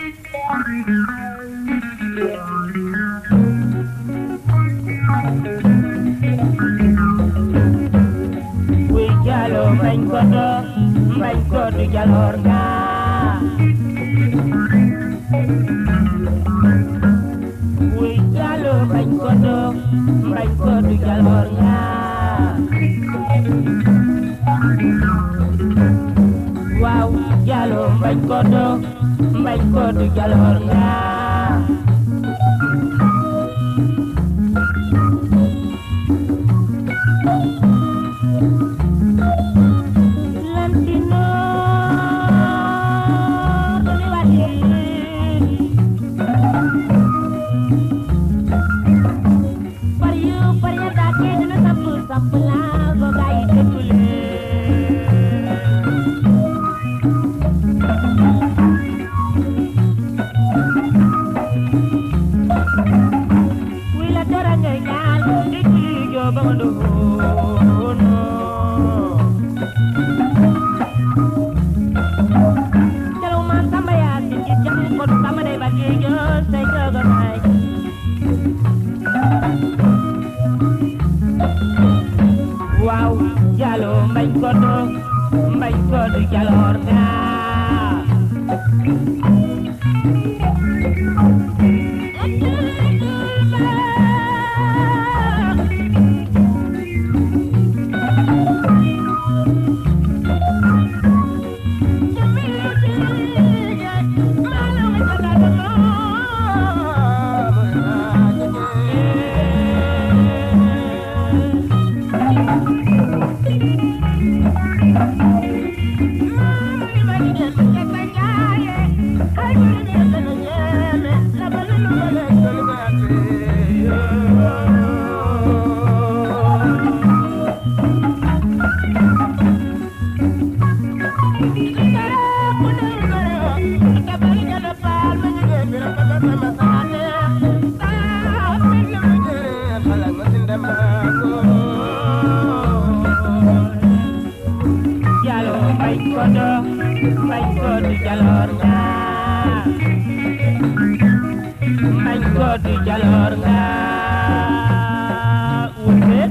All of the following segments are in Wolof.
Wi jalo bañ ko du jalor nga Wi jalo bañ ko du jalor nga Wow jalo bañ ko du jalor nga Wow, jalo bañ ko du jalor nga bañ ko du jalor nga bañ ko du jalor nga Wute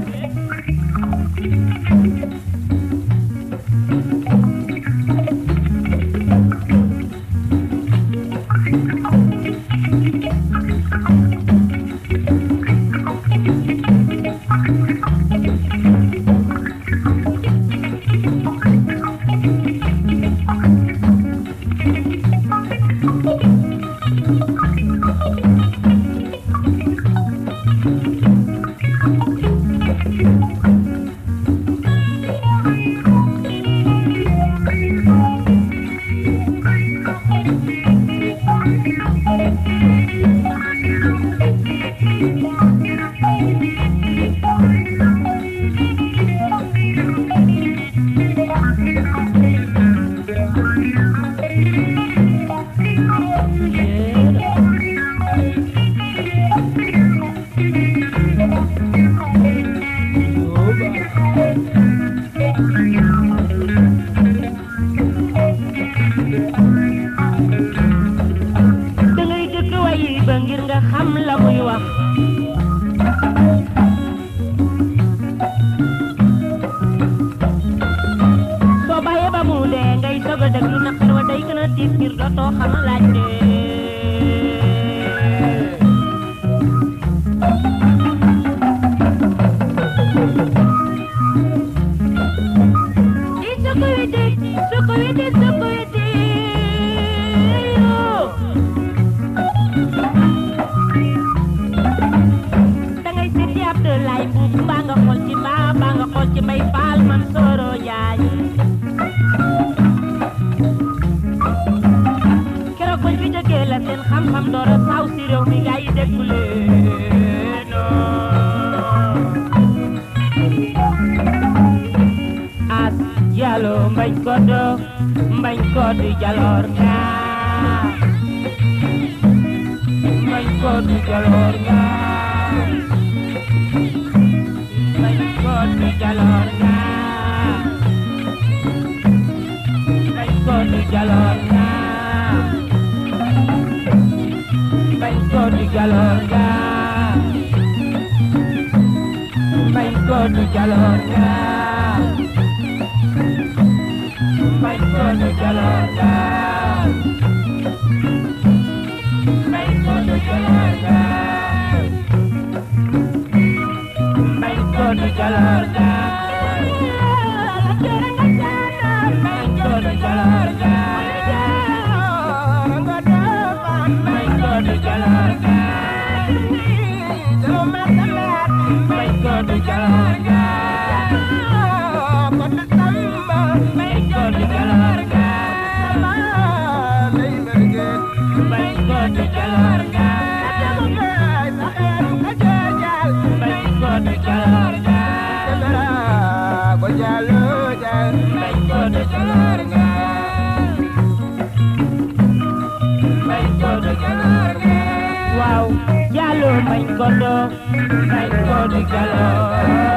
bañ ko du jalor nga bañ ko du jalor nga bañ ko du jalor nga bañ ko du jalor nga Jalorga May kodu Jalorga May kodu Jalorga May kodu Jalorga May kodu Jalorga May kodu Jalorga May kodu Jalorga May kodu Jalorga May kodu Jalorga May kodu Jalorga May kodu Jalorga May kodu Jalorga May kodu Jalorga Wow, Jallo may kodu Jalorga